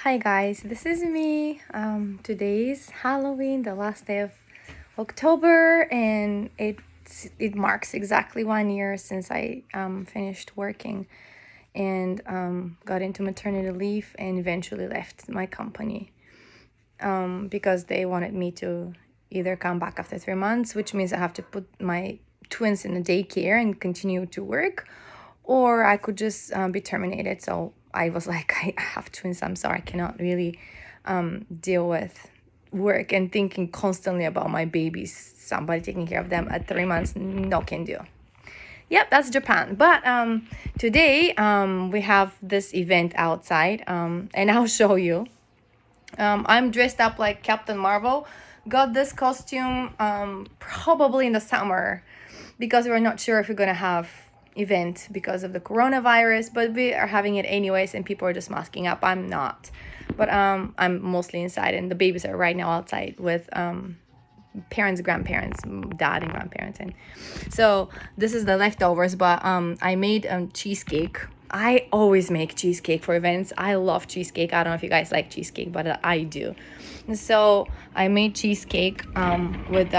Hi guys, this is me. Today's Halloween, the last day of October, and it marks exactly 1 year since I finished working and got into maternity leave and eventually left my company because they wanted me to either come back after 3 months, which means I have to put my twins in a daycare and continue to work, or I could just be terminated. So I was like, I have twins. I'm sorry, I cannot really deal with work and thinking constantly about my babies. Somebody taking care of them at 3 months, no can do. Yep, that's Japan. But today we have this event outside, and I'll show you. I'm dressed up like Captain Marvel. Got this costume probably in the summer because we're not sure if we're gonna have event because of the coronavirus, but we are having it anyways and people are just masking up. I'm not. But I'm mostly inside and the babies are right now outside with parents, grandparents, dad and grandparents. And so this is the leftovers, but I made cheesecake. I always make cheesecake for events. I love cheesecake. I don't know if you guys like cheesecake, but I do. So I made cheesecake with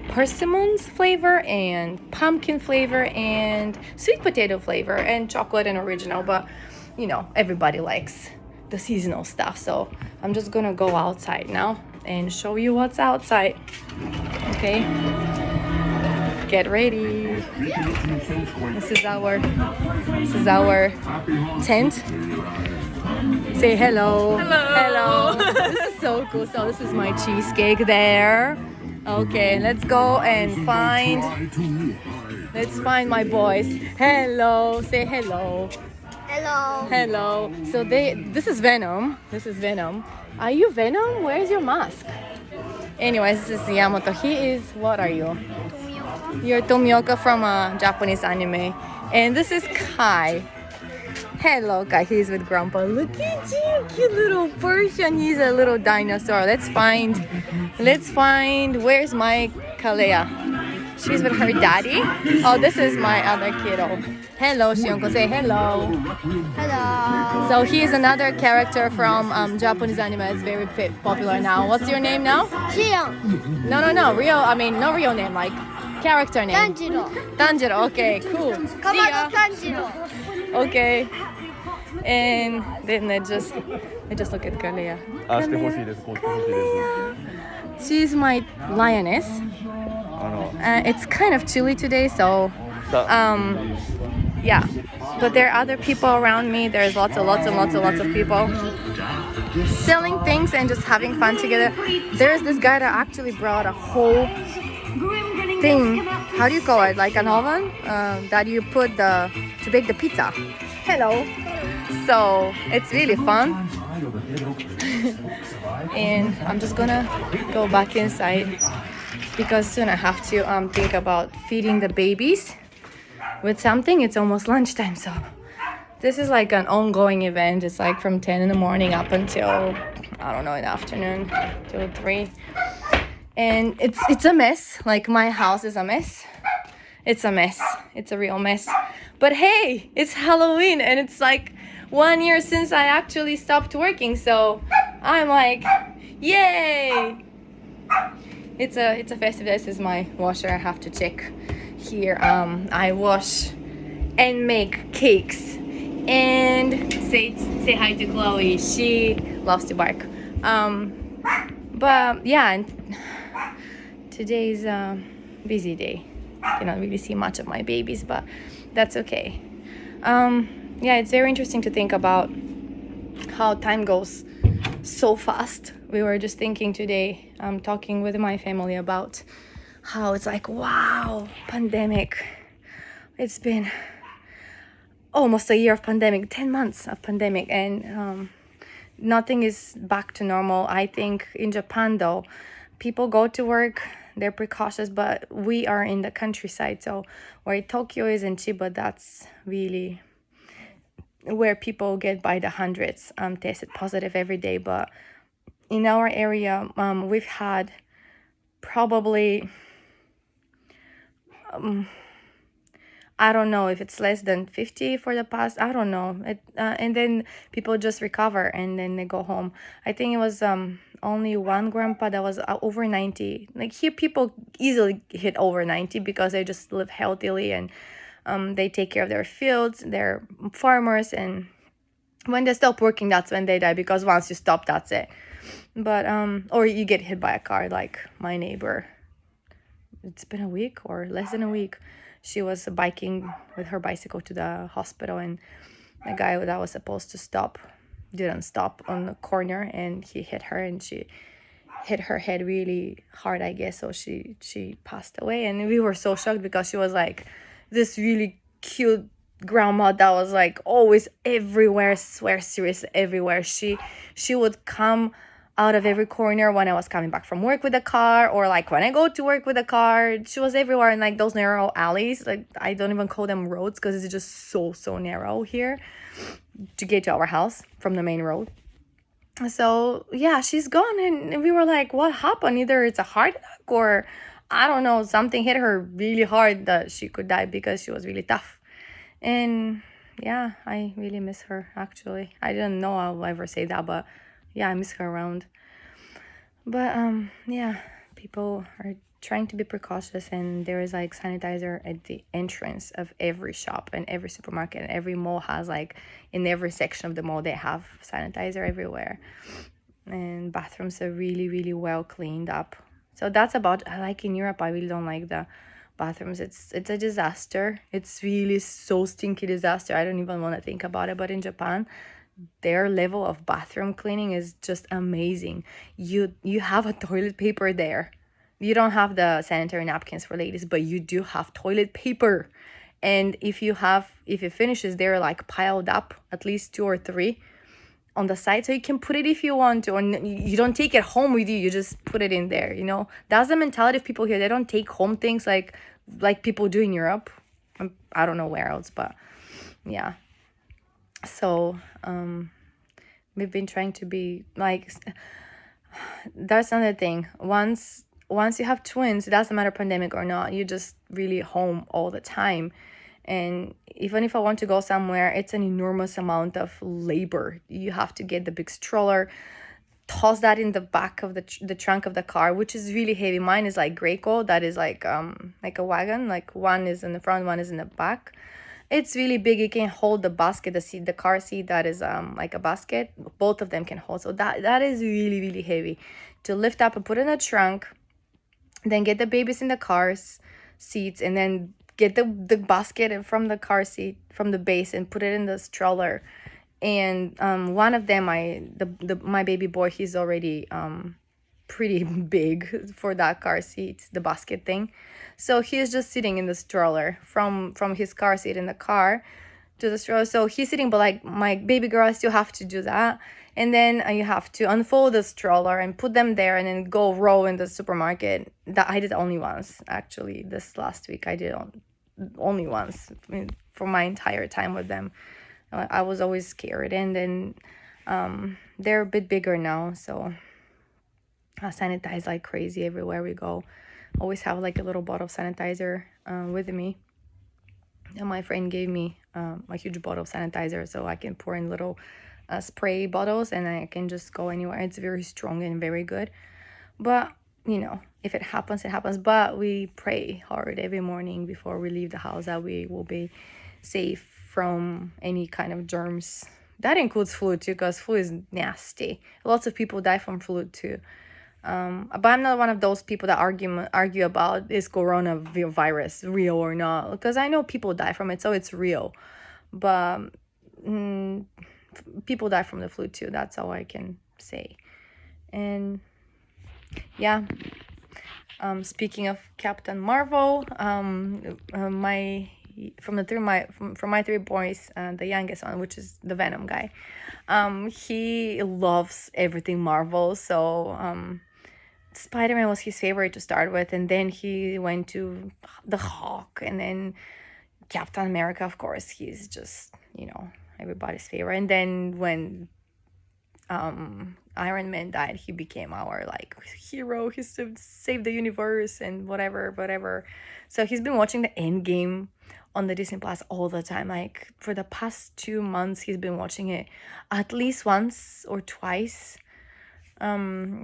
persimmons flavor and pumpkin flavor and sweet potato flavor and chocolate and original. But you know, everybody likes the seasonal stuff. So I'm just gonna go outside now and show you what's outside. Okay, get ready. This is our tent. Say hello. Hello. This is so cool. So this is my cheesecake there. Okay, let's go and let's find my boys. Hello. Say hello. Hello. So this is Venom. Are you Venom? Where's your mask? Anyways, this is Yamato. What are you? You're Tomioka from a Japanese anime. And this is Kai. Hello, Kai. He's with Grandpa. Look at you, cute little Persian. He's a little dinosaur. Let's find. Where's my Kalea? She's with her daddy. Oh, this is my other kiddo. Hello, Shionko. Say hello. Hello. So he is another character from Japanese anime. It's very popular now. What's your name now? Shion. No. No real name, like character name. Tanjiro. Okay, cool. See ya. Kamado Tanjiro. Okay. And then they just look at Kalea. あ、してほしいです。こうしてほしいです。 She's my lioness. あの、 It's kind of chilly today, so だ、 yeah. But there are other people around me. There's lots of people selling things and just having fun together. There's this guy that actually brought a whole thing. How do you call it? Like an oven that you put to bake the pizza. Hello. So it's really fun. And I'm just gonna go back inside because soon I have to think about feeding the babies with something. It's almost lunchtime, so this is like an ongoing event. It's like from 10 in the morning up until I don't know, in the afternoon till 3. And it's a mess. Like my house is a mess. It's a mess. It's a real mess. But hey, it's Halloween and it's like 1 year since I actually stopped working. So I'm like, yay! It's a festive. This is my washer. I have to check here. I wash and make cakes. And say hi to Chloe. She loves to bark. But yeah, and today's a busy day. Cannot really see much of my babies, but that's okay. Yeah, it's very interesting to think about how time goes so fast. We were just thinking today, talking with my family about how it's like, wow, pandemic. It's been almost a year of pandemic, 10 months of pandemic, and nothing is back to normal. I think in Japan, though, people go to work, they're precautious, but we are in the countryside. So where Tokyo is and Chiba, that's really where people get by the hundreds tested positive every day. But in our area, we've had probably I don't know if it's less than 50 for the past. I don't know. And then people just recover and then they go home. I think it was only one grandpa that was over 90. Like here, people easily hit over 90 because they just live healthily and they take care of their fields. They're farmers, and when they stop working, that's when they die, because once you stop, that's it. But or you get hit by a car, like my neighbor. It's been a week or less than a week. She was biking with her bicycle to the hospital, and the guy that was supposed to stop didn't stop on the corner, and he hit her, and she hit her head really hard, I guess. So she passed away, and we were so shocked because she was like this really cute grandma that was like always everywhere, swear serious everywhere. She would come out of every corner when I was coming back from work with a car, or like when I go to work with a car. She was everywhere in like those narrow alleys. Like I don't even call them roads because it's just so narrow here to get to our house from the main road. So yeah, she's gone, and we were like, what happened? Either it's a heart attack or I don't know, something hit her really hard that she could die, because she was really tough. And yeah, I really miss her, actually. I didn't know I'll ever say that, but yeah, I miss her around. But yeah, people are trying to be precautious, and there is like sanitizer at the entrance of every shop and every supermarket, and every mall has like, in every section of the mall they have sanitizer everywhere. And bathrooms are really well cleaned up. So that's about, like in Europe, I really don't like the bathrooms. It's a disaster. It's really so stinky disaster. I don't even want to think about it. But in Japan, their level of bathroom cleaning is just amazing. You have a toilet paper there. You don't have the sanitary napkins for ladies, but you do have toilet paper. And if it finishes, they're like piled up, at least 2 or 3 on the side, so you can put it if you want to, or you don't take it home with you, you just put it in there, you know. That's the mentality of people here. They don't take home things like people do in Europe. I don't know where else, but yeah. So we've been trying to be like, that's another thing. Once you have twins, it doesn't matter pandemic or not, you just really home all the time. And even if I want to go somewhere, it's an enormous amount of labor. You have to get the big stroller, toss that in the back of the trunk of the car, which is really heavy. Mine is like Graco, that is like a wagon. Like one is in the front, one is in the back. It's really big. It can hold the basket, the car seat that is like a basket. Both of them can hold. So that is really heavy to lift up and put in a trunk. Then get the babies in the car's seats, and then get the basket from the car seat, from the base, and put it in the stroller. And one of them, my baby boy, he's already pretty big for that car seat, the basket thing. So he's just sitting in the stroller from his car seat in the car to the stroller. So he's sitting, but like my baby girl, I still have to do that. And then you have to unfold the stroller and put them there, and then go row in the supermarket. That I did only once, actually. This last week I did only once for my entire time with them. I was always scared. And then they're a bit bigger now, so I sanitize like crazy everywhere we go. Always have like a little bottle of sanitizer with me. And my friend gave me a huge bottle of sanitizer, so I can pour in little spray bottles, and I can just go anywhere. It's very strong and very good. But you know, if it happens, it happens. But we pray hard every morning before we leave the house that we will be safe from any kind of germs. That includes flu too, because flu is nasty. Lots of people die from flu too. But I'm not one of those people that argue about, is coronavirus real or not, because I know people die from it, so it's real. But people die from the flu too. That's all I can say. And yeah, speaking of Captain Marvel, my 3 boys, the youngest one, which is the Venom guy, he loves everything Marvel. So Spider-Man was his favorite to start with, and then he went to the Hulk, and then Captain America, of course. He's just, everybody's favorite. And then when Iron Man died, he became our like hero. He saved the universe and whatever. So he's been watching the Endgame on the Disney Plus all the time. Like for the past 2 months, he's been watching it at least once or twice.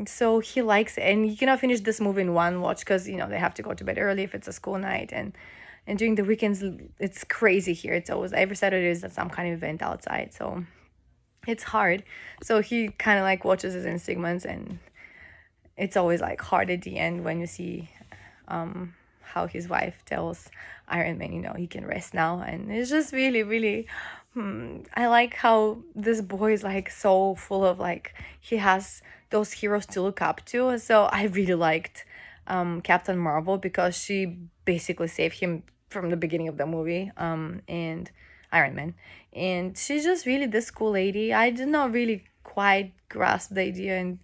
So he likes it, and you cannot finish this movie in one watch because they have to go to bed early if it's a school night, and during the weekends it's crazy here. It's always every Saturday is some kind of event outside, so it's hard. So he kind of like watches it in segments, and it's always like hard at the end when you see how his wife tells Iron Man, he can rest now. And it's just really, really, I like how this boy is like so full of like, he has those heroes to look up to. So I really liked Captain Marvel because she basically saved him from the beginning of the movie, and Iron Man. And she's just really this cool lady. I did not really quite grasp the idea in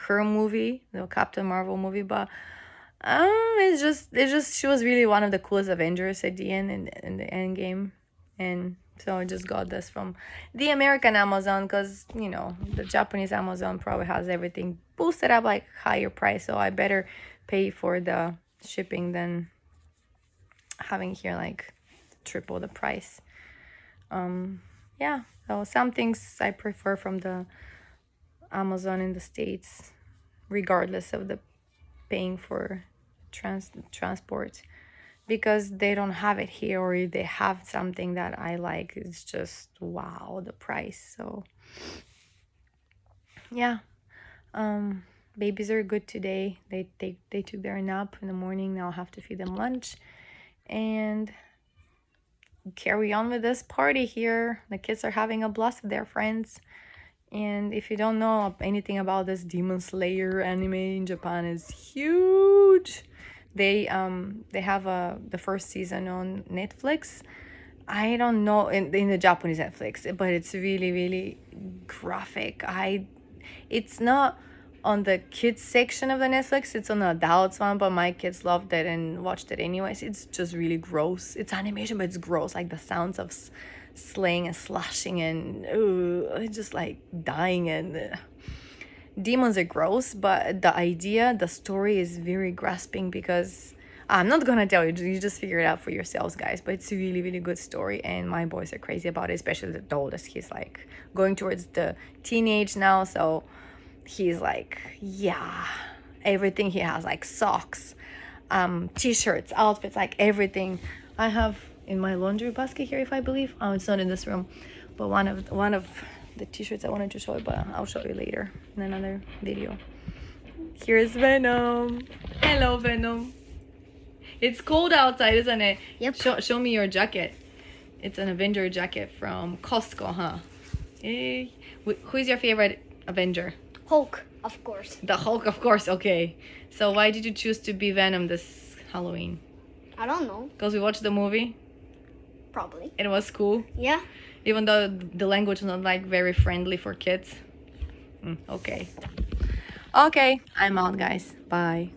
her movie, the Captain Marvel movie, but it's just she was really one of the coolest Avengers at the end in the end game. And so I just got this from the American Amazon because the Japanese Amazon probably has everything boosted up like higher price, so I better pay for the shipping than having here like triple the price. Yeah, so some things I prefer from the Amazon in the States, regardless of the paying for transport, because they don't have it here, or if they have something that I like, it's just wow, the price. So yeah, babies are good today. They took their nap in the morning. Now I have to feed them lunch and carry on with this party here. The kids are having a blast with their friends. And if you don't know anything about this, Demon Slayer anime in Japan is huge. They have the first season on Netflix. I don't know in the Japanese Netflix, but it's really, really graphic. It's not on the kids section of the Netflix, it's on the adults one, but my kids loved it and watched it anyways. It's just really gross. It's animation, but it's gross. Like the sounds of slaying and slashing and just like dying, and demons are gross, but the idea, the story is very grasping, because I'm not gonna tell you, you just figure it out for yourselves, guys. But it's a really, really good story, and my boys are crazy about it, especially the oldest. He's like going towards the teenage now, so he's like, yeah, everything. He has like socks, t-shirts, outfits, like everything. I have in my laundry basket here, if I believe. Oh, it's not in this room, but one of the t-shirts I wanted to show you, but I'll show you later in another video. Here's Venom. Hello, Venom. It's cold outside, isn't it? Yep. Show me your jacket. It's an Avenger jacket from Costco, huh? Hey. Who is your favorite Avenger? Hulk, of course. The Hulk, of course. Okay. So why did you choose to be Venom this Halloween? I don't know. Because we watched the movie? Probably. It was cool? Yeah. Even though the language is not like very friendly for kids? Okay. Okay, I'm out, guys. Bye.